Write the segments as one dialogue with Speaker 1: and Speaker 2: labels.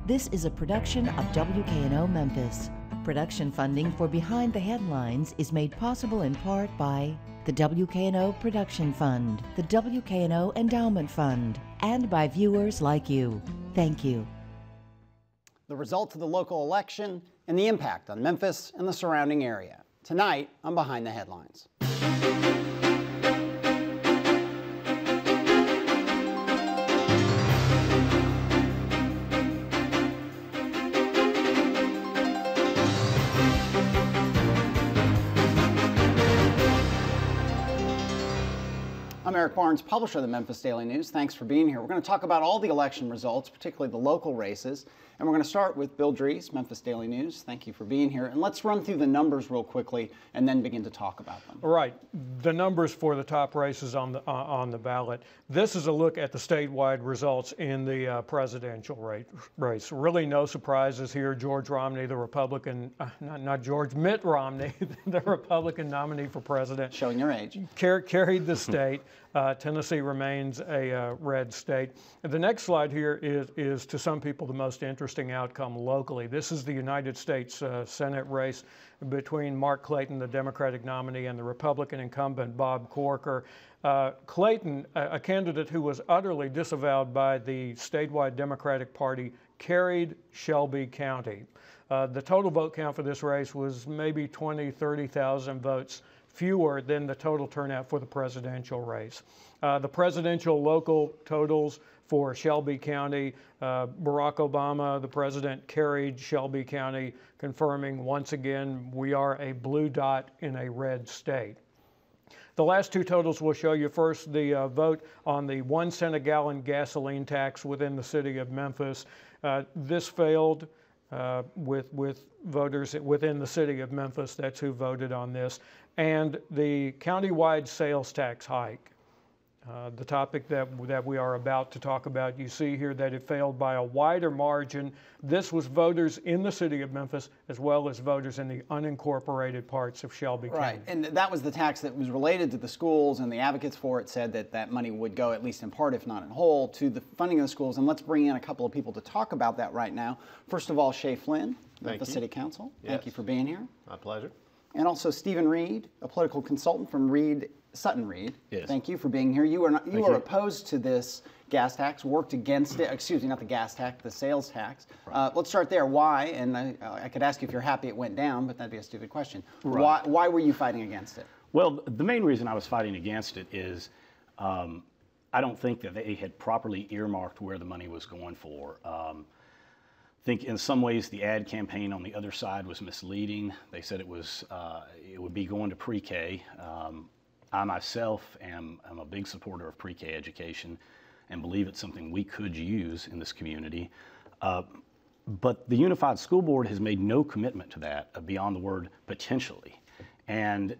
Speaker 1: This is a production of WKNO Memphis. Production funding for Behind the Headlines is made possible in part by the WKNO Production Fund, the WKNO Endowment Fund, and by viewers like you. Thank you.
Speaker 2: The results of the local election and the impact on Memphis and the surrounding area. Tonight on Behind the Headlines. I'm Eric Barnes, publisher of the Memphis Daily News. Thanks for being here. We're going to talk about all the election results, particularly the local races. And we're going to start with Bill Dries, Memphis Daily News. Thank you for being here. And let's run through the numbers real quickly and then begin to talk about them.
Speaker 3: All right. The numbers for the top races on the ballot. This is a look at the statewide results in the presidential race. Really no surprises here. George Romney, the Republican, Mitt Romney, the Republican nominee for president.
Speaker 2: Showing your age.
Speaker 3: Carried the state. Tennessee remains a red state. The next slide here is to some people the most interesting outcome locally. This is the United States Senate race between Mark Clayton, the Democratic nominee, and the Republican incumbent Bob Corker. Clayton, a candidate who was utterly disavowed by the statewide Democratic Party, carried Shelby County. The total vote count for this race was maybe 30,000 votes fewer than the total turnout for the presidential race. The presidential local totals for Shelby County, Barack Obama, the president, carried Shelby County, confirming once again we are a blue dot in a red state. The last two totals will show you first the vote on the 1 cent a gallon gasoline tax within the city of Memphis. This failed with voters within the city of Memphis. That's who voted on this. And the countywide sales tax hike, the topic that we are about to talk about. You see here that it failed by a wider margin. This was voters in the city of Memphis as well as voters in the unincorporated parts of Shelby County.
Speaker 2: Right, and that was the tax that was related to the schools, and the advocates for it said that that money would go, at least in part, if not in whole, to the funding of the schools. And let's bring in a couple of people to talk about that right now. First of all, Shay Flynn, Memphis City Council.
Speaker 4: Yes.
Speaker 2: Thank you for being here.
Speaker 4: My pleasure.
Speaker 2: And also Stephen Reed, a political consultant from Sutton Reed.
Speaker 4: Yes.
Speaker 2: Thank you for being here. You are opposed to this gas tax, worked against it, excuse me, not the gas tax, the sales tax. Right. Let's start there. Why? And I could ask you if you're happy it went down, but that'd be a stupid question. Right. Why were you fighting against it?
Speaker 4: Well, the main reason I was fighting against it is I don't think that they had properly earmarked where the money was going for. I think in some ways the ad campaign on the other side was misleading. They said it would be going to pre-K. I myself am a big supporter of pre-K education and believe it's something we could use in this community. But the Unified School Board has made no commitment to that beyond the word potentially. And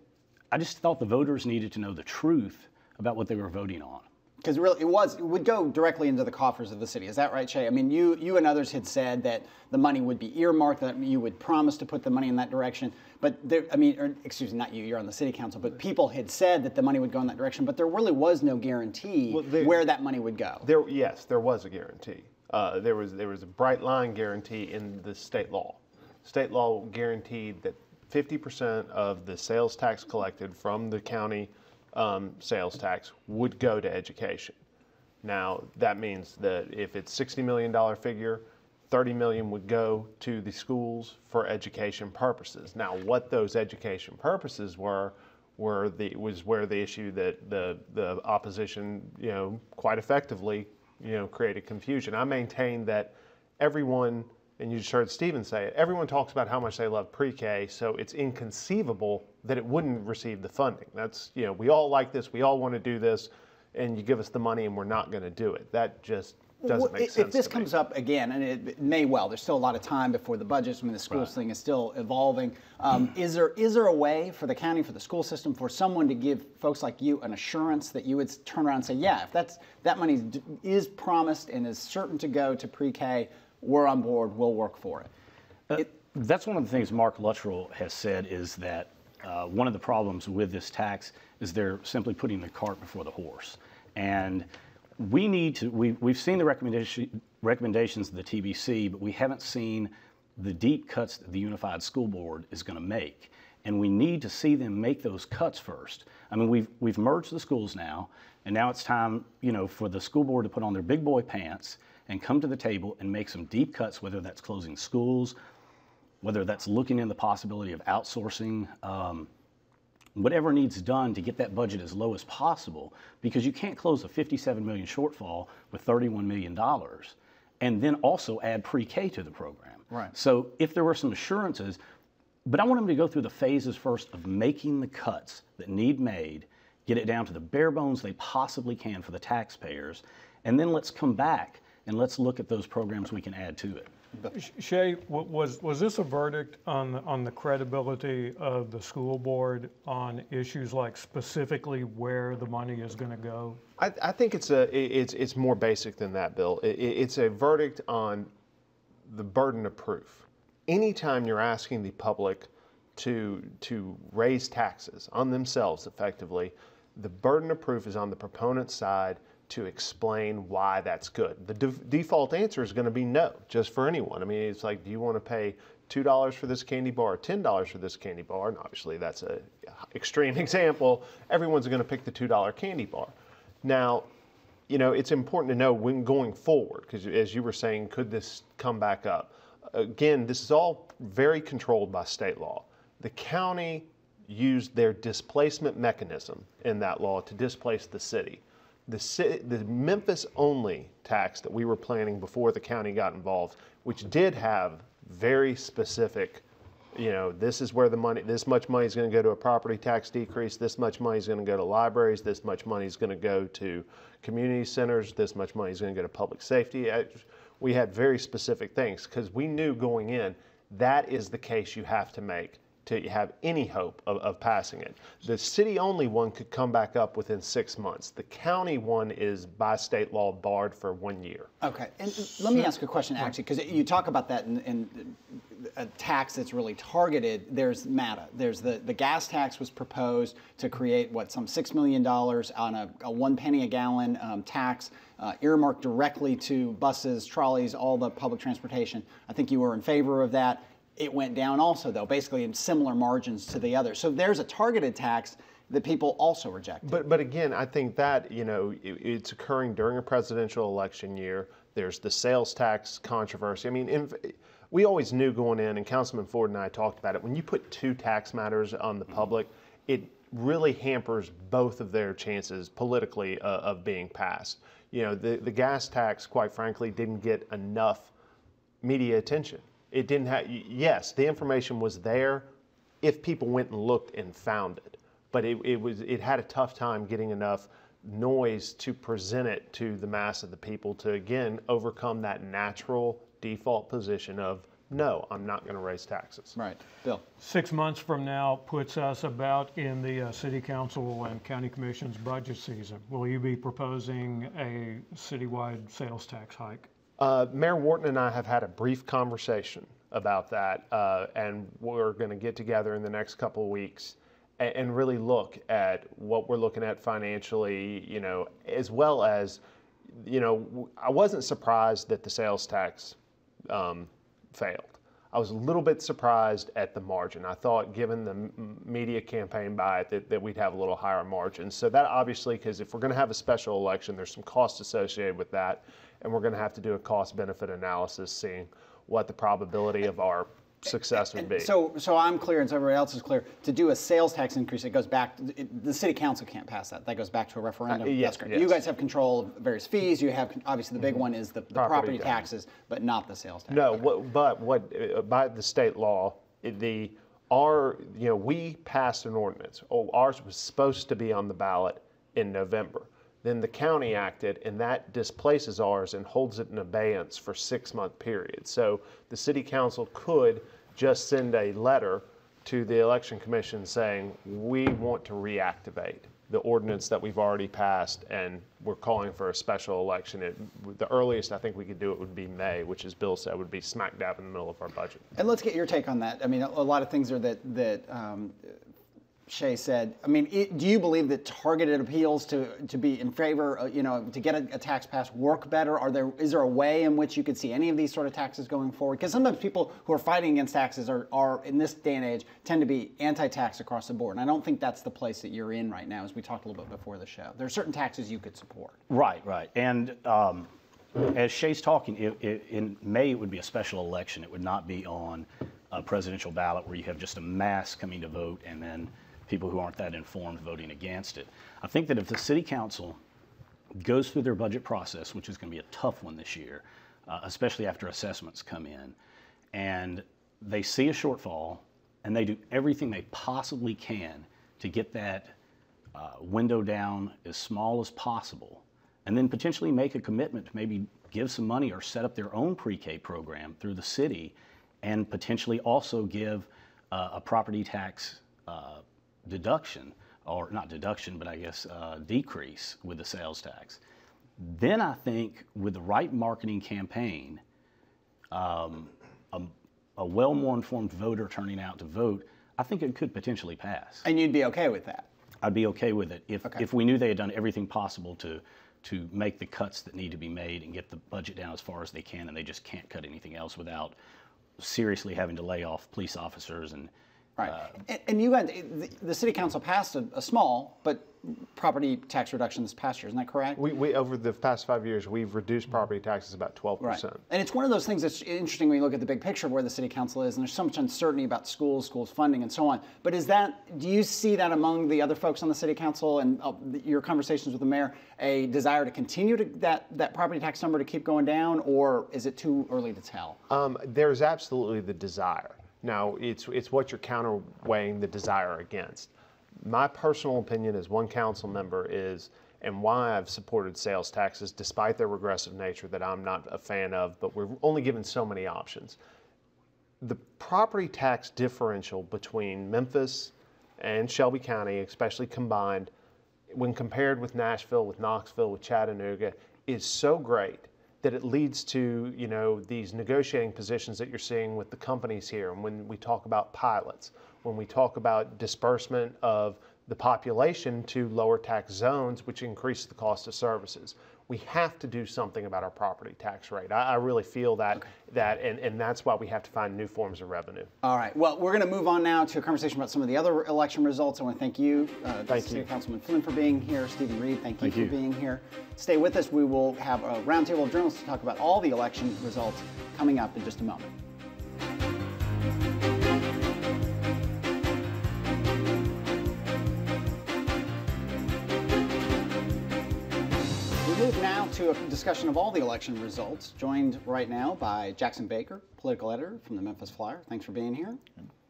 Speaker 4: I just thought the voters needed to know the truth about what they were voting on.
Speaker 2: Because really, it would go directly into the coffers of the city. Is that right, Shay? I mean, you and others had said that the money would be earmarked, that you would promise to put the money in that direction. But excuse me, not you, you're on the city council, but people had said that the money would go in that direction, but there really was no guarantee where that money would go.
Speaker 5: Yes, there was a guarantee. There was a bright line guarantee in the state law. State law guaranteed that 50% of the sales tax collected from the county sales tax would go to education. Now, that means that if it's $60 million figure, $30 million would go to the schools for education purposes. Now, what those education purposes was where the issue that the opposition, quite effectively, created confusion. I maintain that everyone, and you just heard Stephen say it, everyone talks about how much they love pre-K, so it's inconceivable that it wouldn't receive the funding. That's, we all like this, we all want to do this, and you give us the money and we're not going to do it. That just doesn't make sense.
Speaker 2: If this comes up again, and it may well, there's still a lot of time before the budgets, the schools thing is still evolving. Is there a way for the county, for the school system, for someone to give folks like you an assurance that you would turn around and say, yeah, if that money is promised and is certain to go to pre-K, we're on board, we'll work for it?
Speaker 4: That's one of the things Mark Luttrell has said is that one of the problems with this tax is they're simply putting the cart before the horse. And we need to, we've seen the recommendations of the TBC, but we haven't seen the deep cuts that the Unified School Board is going to make. And we need to see them make those cuts first. I mean, we've merged the schools now, and now it's time, you know, for the school board to put on their big boy pants and come to the table and make some deep cuts, whether that's closing schools, whether that's looking in the possibility of outsourcing, whatever needs done to get that budget as low as possible, because you can't close a $57 million shortfall with $31 million and then also add pre-K to the program.
Speaker 2: Right.
Speaker 4: So if there were some assurances, but I want them to go through the phases first of making the cuts that need made, get it down to the bare bones they possibly can for the taxpayers, and then let's come back and let's look at those programs we can add to it.
Speaker 3: Shay, was this a verdict on the credibility of the school board on issues like specifically where the money is going to go?
Speaker 5: I think it's more basic than that, Bill. It's a verdict on the burden of proof. Anytime you're asking the public to raise taxes on themselves effectively, the burden of proof is on the proponent's side to explain why that's good. The default answer is going to be no, just for anyone. I mean, it's like, do you want to pay $2 for this candy bar or $10 for this candy bar? And obviously that's an extreme example. Everyone's going to pick the $2 candy bar. Now, you know, it's important to know when going forward, because as you were saying, could this come back up? Again, this is all very controlled by state law. The county used their displacement mechanism in that law to displace the city. The Memphis-only tax that we were planning before the county got involved, which did have very specific, you know, this is where the money, this much money is going to go to a property tax decrease, this much money is going to go to libraries, this much money is going to go to community centers, this much money is going to go to public safety. We had very specific things because we knew going in that is the case you have to make to have any hope of passing it. The city-only one could come back up within 6 months. The county one is by state law barred for 1 year.
Speaker 2: Okay, and let me ask a question actually, because you talk about that in a tax that's really targeted. There's MATA. There's the gas tax was proposed to create some $6 million on a 1 penny a gallon tax earmarked directly to buses, trolleys, all the public transportation. I think you were in favor of that. It went down also, though, basically in similar margins to the other. So there's a targeted tax that people also rejected.
Speaker 5: But again, I think that, you know, it's occurring during a presidential election year. There's the sales tax controversy. I mean, we always knew going in, and Councilman Ford and I talked about it, when you put two tax matters on the public, it really hampers both of their chances politically of being passed. You know, the gas tax, quite frankly, didn't get enough media attention. It didn't have, yes, the information was there if people went and looked and found it, but it had a tough time getting enough noise to present it to the mass of the people to, again, overcome that natural default position of, no, I'm not going to raise taxes.
Speaker 2: Right. Bill?
Speaker 3: 6 months from now puts us about in the City Council and County Commission's budget season. Will you be proposing a citywide sales tax hike?
Speaker 5: Mayor Wharton and I have had a brief conversation about that, and we're going to get together in the next couple of weeks and really look at what we're looking at financially, you know, as well as, you know, I wasn't surprised that the sales tax failed. I was a little bit surprised at the margin. I thought, given the media campaign by it, that we'd have a little higher margin. So that obviously, because if we're going to have a special election, there's some costs associated with that, and we're going to have to do a cost-benefit analysis, seeing what the probability of our success would be.
Speaker 2: So I'm clear, and so everybody else is clear. To do a sales tax increase, it goes back. The city council can't pass that. That goes back to a referendum.
Speaker 5: Yes,
Speaker 2: That's great.
Speaker 5: yes.
Speaker 2: You guys have control of various fees. You have obviously the big one is the property taxes, but not the sales tax.
Speaker 5: No,
Speaker 2: Okay.
Speaker 5: but by the state law, we passed an ordinance. Ours was supposed to be on the ballot in November. Then the county acted, and that displaces ours and holds it in abeyance for 6-month period. So the city council could just send a letter to the election commission saying, we want to reactivate the ordinance that we've already passed, and we're calling for a special election. The earliest I think we could do it would be May, which, as Bill said, would be smack dab in the middle of our budget.
Speaker 2: And let's get your take on that. I mean, a lot of things are that Shay said, I mean, do you believe that targeted appeals to be in favor, you know, to get a tax passed work better? Is there a way in which you could see any of these sort of taxes going forward? Because sometimes people who are fighting against taxes are, in this day and age, tend to be anti-tax across the board. And I don't think that's the place that you're in right now, as we talked a little bit before the show. There are certain taxes you could support.
Speaker 4: Right, right. And as Shay's talking, in May it would be a special election. It would not be on a presidential ballot where you have just a mass coming to vote and then people who aren't that informed voting against it. I think that if the city council goes through their budget process, which is going to be a tough one this year, especially after assessments come in, and they see a shortfall and they do everything they possibly can to get that window down as small as possible, and then potentially make a commitment to maybe give some money or set up their own pre-K program through the city, and potentially also give a property tax deduction, or not deduction, but I guess decrease with the sales tax. Then I think with the right marketing campaign, a well more informed voter turning out to vote, I think it could potentially pass.
Speaker 2: And you'd be okay with that?
Speaker 4: I'd be okay with it if we knew they had done everything possible to make the cuts that need to be made and get the budget down as far as they can, and they just can't cut anything else without seriously having to lay off police officers and.
Speaker 2: Right. And you had, the city council passed a small but property tax reduction this past year, isn't that correct?
Speaker 5: We over the past 5 years, we've reduced property taxes about 12%.
Speaker 2: Right. And it's one of those things that's interesting when you look at the big picture of where the city council is, and there's so much uncertainty about schools funding and so on. But do you see that among the other folks on the city council and your conversations with the mayor, a desire to continue that property tax number to keep going down, or is it too early to tell?
Speaker 5: There's absolutely the desire. Now, it's what you're counterweighing the desire against. My personal opinion as one council member is, and why I've supported sales taxes despite their regressive nature that I'm not a fan of, but we're only given so many options. The property tax differential between Memphis and Shelby County, especially combined, when compared with Nashville, with Knoxville, with Chattanooga, is so great that it leads to, you know, these negotiating positions that you're seeing with the companies here. And when we talk about pilots, when we talk about disbursement of the population to lower tax zones, which increase the cost of services, we have to do something about our property tax rate. I really feel that, and that's why we have to find new forms of revenue. All
Speaker 2: right. Well, we're going to move on now to a conversation about some of the other election results. I want to thank you, City Councilman Flynn, for being here. Stephen Reed, thank you for being here. Stay with us. We will have a roundtable of journalists to talk about all the election results coming up in just a moment. We move now to a discussion of all the election results, joined right now by Jackson Baker, political editor from the Memphis Flyer. Thanks for being here.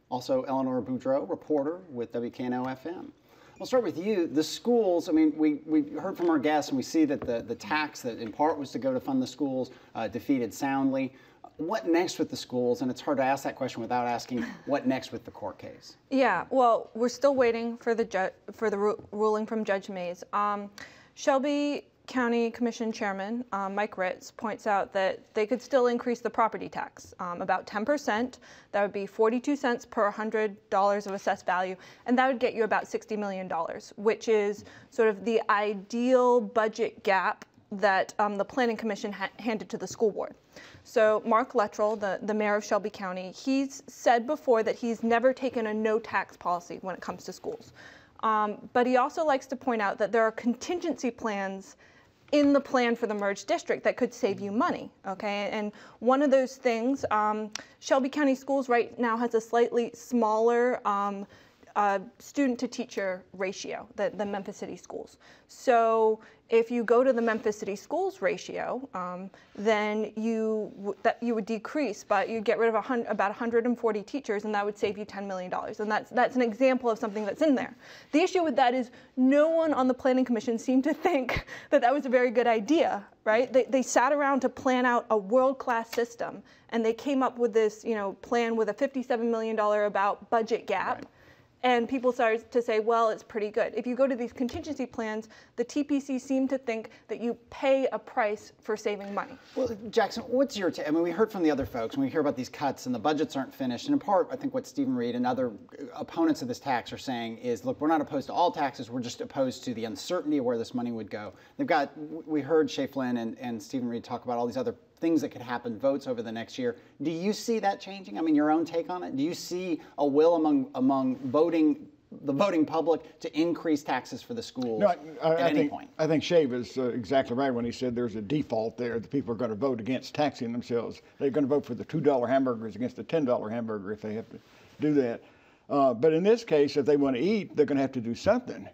Speaker 2: Also, Eleanor Boudreau, reporter with WKNO FM. We'll start with you. The schools, I mean, we heard from our guests and we see that the tax that in part was to go to fund the schools defeated soundly. What next with the schools? And it's hard to ask that question without asking what next with the court case.
Speaker 6: Yeah, well, we're still waiting for the ruling from Judge Mays. Shelby County Commission Chairman Mike Ritz points out that they could still increase the property tax about 10%. That would be 42 cents per $100 of assessed value, and that would get you about $60 million, which is sort of the ideal budget gap that the Planning Commission handed to the school board. So Mark Luttrell, the mayor of Shelby County, he's said before that he's never taken a no tax policy when it comes to schools. But he also likes to point out that there are contingency plans in the plan for the merged district that could save you money, okay? And one of those things, Shelby County Schools right now has a slightly smaller student to teacher ratio than Memphis City Schools. So if you go to the Memphis City Schools ratio, then you would decrease, but you'd get rid of about 140 teachers, and that would save you $10 million. And that's an example of something that's in there. The issue with that is no one on the Planning Commission seemed to think that that was a very good idea, right? They sat around to plan out a world-class system, and they came up with this, plan with a $57 million about budget gap. Right. And people started to say, well, it's pretty good. If you go to these contingency plans, the TPC seem to think that you pay a price for saving money.
Speaker 2: Well, Jackson, what's your take? I mean, we heard from the other folks, when we hear about these cuts and the budgets aren't finished, and in part, I think what Stephen Reed and other opponents of this tax are saying is, look, we're not opposed to all taxes, we're just opposed to the uncertainty of where this money would go. We heard Shea Flynn and Stephen Reed talk about all these other things that could happen, votes over the next year. Do you see that changing? I mean, your own take on it? Do you see a will among the voting public to increase taxes for the schools at any point?
Speaker 7: I think Shea was exactly right when he said there's a default there. The people are going to vote against taxing themselves. They're going to vote for the $2 hamburgers against the $10 hamburger if they have to do that. But in this case, if they want to eat, they're going to have to do something,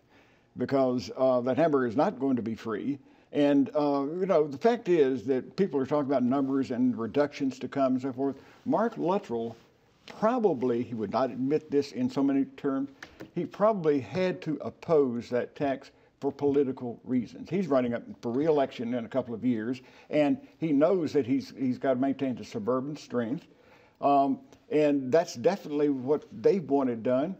Speaker 7: because that hamburger is not going to be free. And, the fact is that people are talking about numbers and reductions to come and so forth. Mark Luttrell probably, he would not admit this in so many terms, he probably had to oppose that tax for political reasons. He's running up for re-election in a couple of years, and he knows that he's got to maintain the suburban strength. And that's definitely what they wanted done.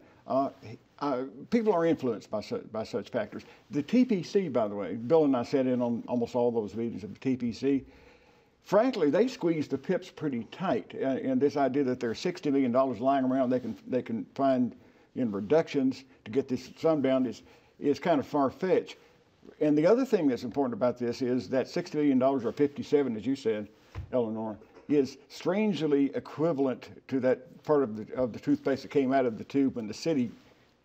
Speaker 7: People are influenced by such factors. The TPC, by the way, Bill and I sat in on almost all those meetings of the TPC. Frankly, they squeezed the pips pretty tight. And this idea that there's $60 million lying around they can find in reductions to get this sum down is kind of far-fetched. And the other thing that's important about this is that $60 million, or 57, as you said, Eleanor, is strangely equivalent to that part of the toothpaste that came out of the tube when the city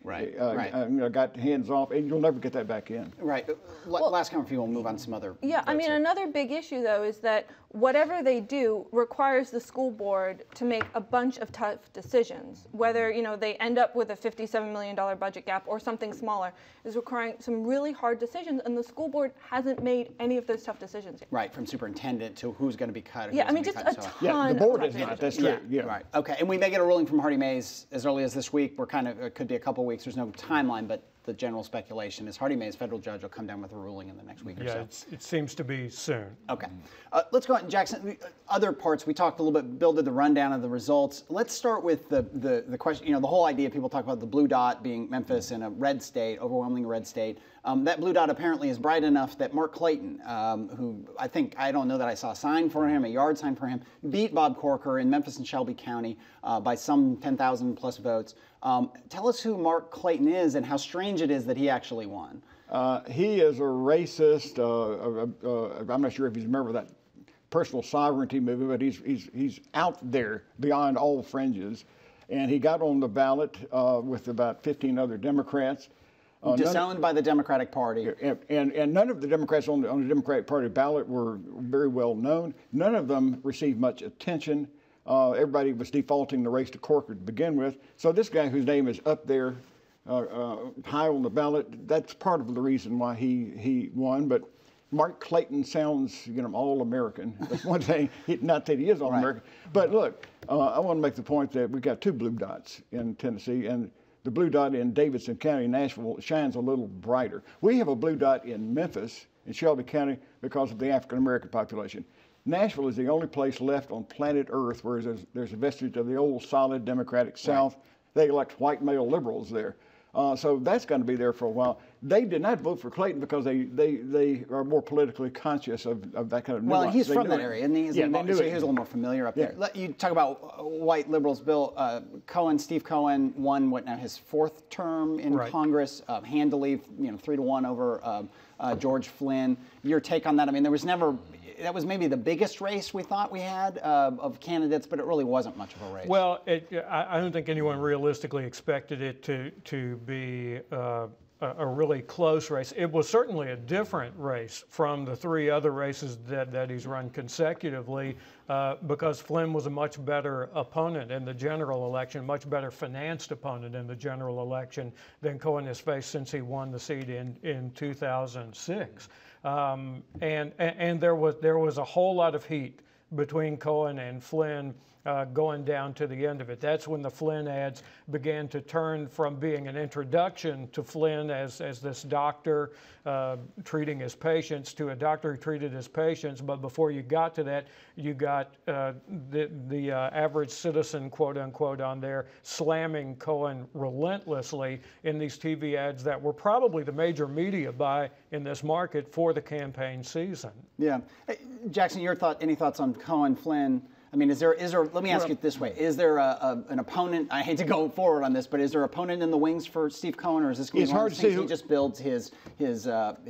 Speaker 7: got hands off, and you'll never get that back in.
Speaker 2: Right. Last comment for you, we'll move on to some other.
Speaker 6: Yeah, I mean, another big issue, though, is that whatever they do requires the school board to make a bunch of tough decisions. Whether, they end up with a $57 million budget gap or something smaller, is requiring some really hard decisions, and the school board hasn't made any of those tough decisions yet.
Speaker 2: Right, from superintendent to who's going to be cut.
Speaker 6: Yeah, I mean, just a ton.
Speaker 7: Yeah, the board is not. That's true. Yeah.
Speaker 2: Right. Okay, and we may get a ruling from Hardy Mays as early as this week. It could be a couple weeks. There's no timeline, but the general speculation is Hardy Mays, federal judge, will come down with a ruling in the next week or so.
Speaker 3: Yeah, it seems to be soon.
Speaker 2: Okay. Let's go on, Jackson. Other parts, we talked a little bit, Bill did the rundown of the results. Let's start with the question, the whole idea, people talk about the blue dot being Memphis in a red state, overwhelming red state. That blue dot apparently is bright enough that Mark Clayton, who I don't know that I saw a sign for him, a yard sign for him, beat Bob Corker in Memphis and Shelby County by some 10,000 plus votes. Tell us who Mark Clayton is and how strange it is that he actually won.
Speaker 7: He is a racist. I'm not sure if he's a member of that personal sovereignty movement, but he's out there beyond all fringes. And he got on the ballot with about 15 other Democrats.
Speaker 2: Disowned by the Democratic Party.
Speaker 7: And none of the Democrats on the Democratic Party ballot were very well known. None of them received much attention. Everybody was defaulting the race to Corker to begin with. So this guy whose name is up there high on the ballot, that's part of the reason why he won. But Mark Clayton sounds, all-American. That's one thing. Not that he is all-American. Right. But look, I want to make the point that we've got two blue dots in Tennessee, and the blue dot in Davidson County, Nashville, shines a little brighter. We have a blue dot in Memphis, in Shelby County, because of the African-American population. Nashville is the only place left on planet Earth where there's a vestige of the old solid Democratic South. Right. They elect white male liberals there. So that's going to be there for a while. They did not vote for Clayton because they are more politically conscious of that kind of nuance.
Speaker 2: Well, he's from that area, and he's a little more familiar up there. You talk about white liberals. Bill Steve Cohen won his fourth term in Congress, handily, 3-1 over George Flynn. Your take on that? I mean, that was maybe the biggest race we thought we had of candidates, but it really wasn't much of a race.
Speaker 3: Well, I don't think anyone realistically expected it to be a really close race. It was certainly a different race from the three other races that he's run consecutively because Flynn was a much better opponent in the general election, much better financed opponent in the general election than Cohen has faced since he won the seat in 2006. And there was a whole lot of heat between Cohen and Flynn going down to the end of it. That's when the Flynn ads began to turn from being an introduction to Flynn as this doctor treating his patients to a doctor who treated his patients. But before you got to that, you got the average citizen, quote unquote, on there slamming Cohen relentlessly in these TV ads that were probably the major media buy in this market for the campaign season.
Speaker 2: Yeah. Hey, Jackson, any thoughts on Cohen, Flynn? I mean, is there? Let me ask you it this way: is there an opponent? I hate to go forward on this, but is there an opponent in the wings for Steve Cohen, or is this going to be one of those things he just builds his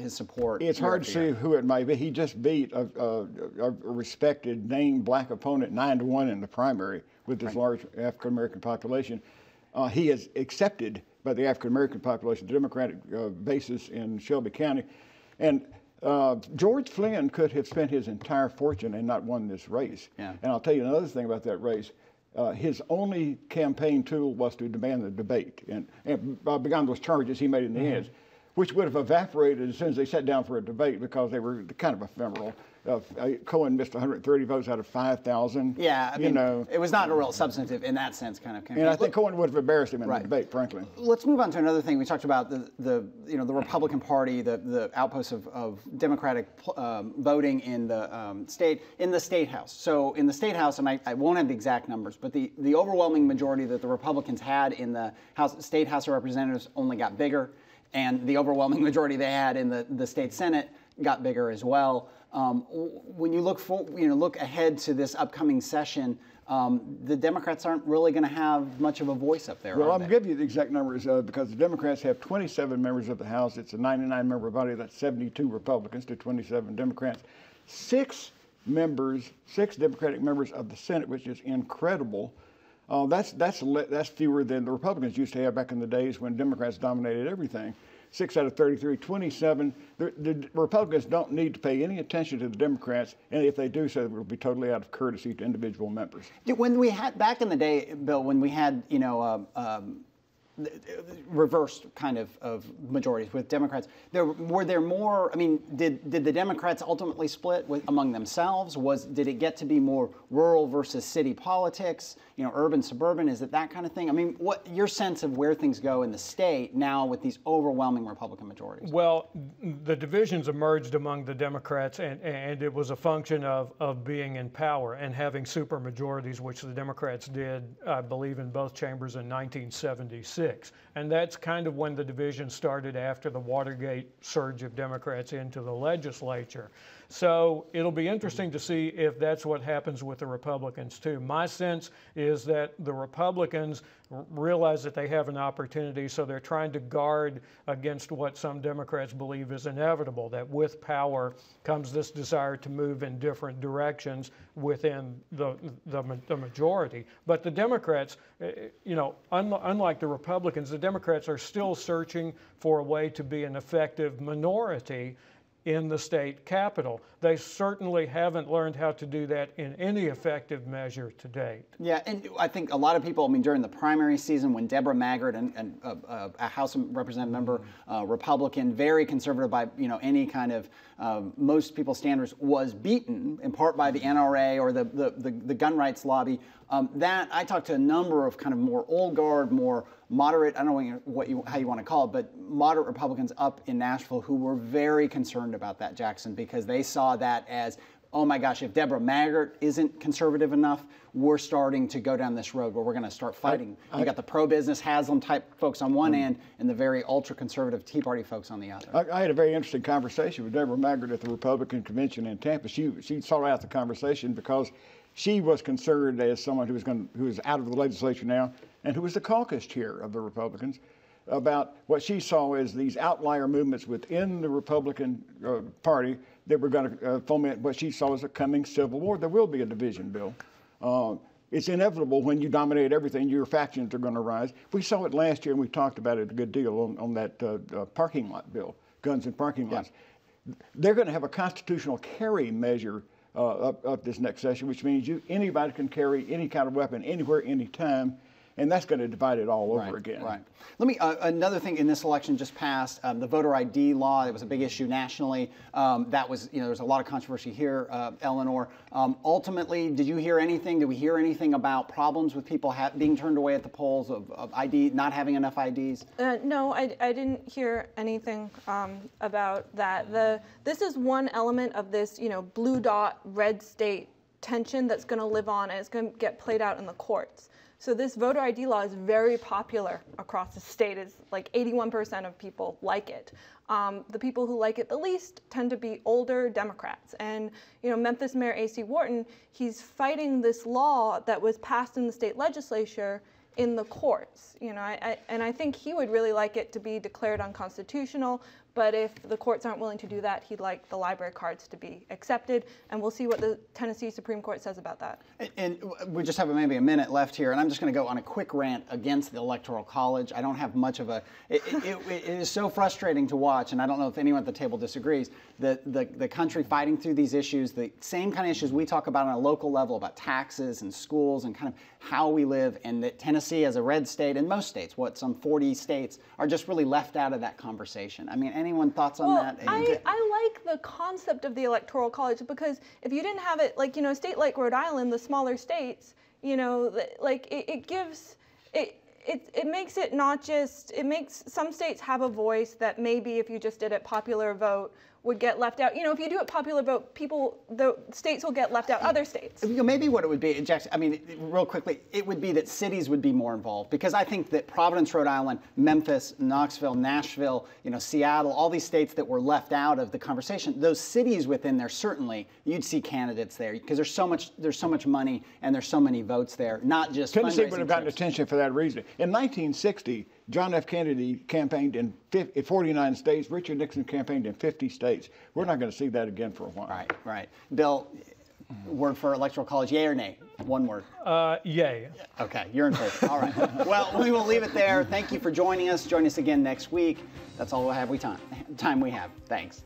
Speaker 2: support?
Speaker 7: It's hard to see who it may be. He just beat a respected, named black opponent 9-1 in the primary with this large African American population. He is accepted by the African American population, the Democratic basis in Shelby County, and George Flynn could have spent his entire fortune and not won this race.
Speaker 2: Yeah.
Speaker 7: And I'll tell you another thing about that race. His only campaign tool was to demand the debate, and beyond those charges he made in the ads, which would have evaporated as soon as they sat down for a debate because they were kind of ephemeral. Cohen missed 130 votes out of 5,000.
Speaker 2: Yeah, I mean, it was not a real substantive, in that sense, kind of campaign.
Speaker 7: And I think Cohen would have embarrassed him in the debate, frankly.
Speaker 2: Let's move on to another thing. We talked about the Republican Party, the outposts of Democratic voting in the state house. So in the state house, and I won't have the exact numbers, but the overwhelming majority that the Republicans had in the state House of Representatives only got bigger, and the overwhelming majority they had in the state Senate got bigger as well. When you look ahead to this upcoming session, the Democrats aren't really going to have much of a voice up there.
Speaker 7: Well, I'll give you the exact numbers because the Democrats have 27 members of the House. It's a 99-member body. That's 72 Republicans to 27 Democrats. Six Democratic members of the Senate, which is incredible. That's fewer than the Republicans used to have back in the days when Democrats dominated everything. 6 out of 33, 27. The Republicans don't need to pay any attention to the Democrats, and if they do so, it will be totally out of courtesy to individual members.
Speaker 2: When we had, back in the day, Bill, when we had, reversed kind of majorities with Democrats, were there more? I mean, did the Democrats ultimately split among themselves? Did it get to be more rural versus city politics? Urban, suburban? Is it that kind of thing? I mean, what your sense of where things go in the state now with these overwhelming Republican majorities?
Speaker 3: Well, the divisions emerged among the Democrats, and it was a function of being in power and having super majorities, which the Democrats did, I believe, in both chambers in 1976. And that's kind of when the division started after the Watergate surge of Democrats into the legislature. So it'll be interesting to see if that's what happens with the Republicans too. My sense is that the Republicans realize that they have an opportunity, so they're trying to guard against what some Democrats believe is inevitable, that with power comes this desire to move in different directions within the majority. But the Democrats, unlike the Republicans, the Democrats are still searching for a way to be an effective minority in the state capitol. They certainly haven't learned how to do that in any effective measure to date.
Speaker 2: Yeah, and I think a lot of people, during the primary season when Deborah Maggart and a House of Representative member, Republican, very conservative by any kind of most people's standards, was beaten in part by the NRA or the gun rights lobby. That I talked to a number of kind of more old guard, more moderate, I don't know how you want to call it, but moderate Republicans up in Nashville who were very concerned about that, Jackson, because they saw that as, oh my gosh, if Deborah Maggart isn't conservative enough, we're starting to go down this road where we're going to start fighting. You got the pro-business Haslam type folks on one end and the very ultra-conservative Tea Party folks on the other.
Speaker 7: I had a very interesting conversation with Deborah Maggart at the Republican convention in Tampa. She sought out the conversation because she was concerned as someone who was out of the legislature now and who was the caucus chair of the Republicans about what she saw as these outlier movements within the Republican Party that were going to foment what she saw as a coming civil war. There will be a division, Bill. It's inevitable when you dominate everything, your factions are going to rise. We saw it last year, and we talked about it a good deal on that parking lot bill, guns in parking lots. Yeah. They're going to have a constitutional carry measure up this next session, which means anybody can carry any kind of weapon anywhere, anytime. and that's going to divide it all over again.
Speaker 2: Right. Let me, another thing in this election just passed, the voter ID law. It was a big issue nationally. That was, there was a lot of controversy here, Eleanor. Ultimately, did you hear anything? Did we hear anything about problems with people being turned away at the polls of ID, not having enough IDs?
Speaker 6: No, I didn't hear anything about that. This is one element of this, blue dot, red state tension that's going to live on, and it's going to get played out in the courts. So this voter ID law is very popular across the state. It's like 81% of people like it. The people who like it the least tend to be older Democrats. And Memphis Mayor A.C. Wharton, he's fighting this law that was passed in the state legislature in the courts. And I think he would really like it to be declared unconstitutional. But if the courts aren't willing to do that, he'd like the library cards to be accepted, and we'll see what the Tennessee Supreme Court says about that.
Speaker 2: And we just have maybe a minute left here, and I'm just going to go on a quick rant against the Electoral College. I don't have much of a. It is so frustrating to watch, and I don't know if anyone at the table disagrees. The country fighting through these issues, the same kind of issues we talk about on a local level about taxes and schools and kind of how we live, and that Tennessee, as a red state, and most states, some 40 states, are just really left out of that conversation. I mean, anyone thoughts on that?
Speaker 6: I like the concept of the Electoral College, because if you didn't have it, like, a state like Rhode Island, the smaller states, like it gives, it makes it not just, it makes some states have a voice that maybe if you just did it popular vote would get left out. If you do it popular vote, the states will get left out, other states.
Speaker 2: Maybe what it would be, Jackson, I mean, real quickly, it would be that cities would be more involved, because I think that Providence, Rhode Island, Memphis, Knoxville, Nashville, Seattle, all these states that were left out of the conversation, those cities within there, certainly you'd see candidates there, because there's so much money and there's so many votes there, not just
Speaker 7: Tennessee would have gotten attention for that reason. In 1960, John F. Kennedy campaigned in 49 states. Richard Nixon campaigned in 50 states. We're not going to see that again for a while.
Speaker 2: Right. Bill, word for Electoral College, yay or nay? One word.
Speaker 3: Yay.
Speaker 2: Okay, you're in favor. All right. Well, we will leave it there. Thank you for joining us. Join us again next week. That's all we have. Time we have. Thanks.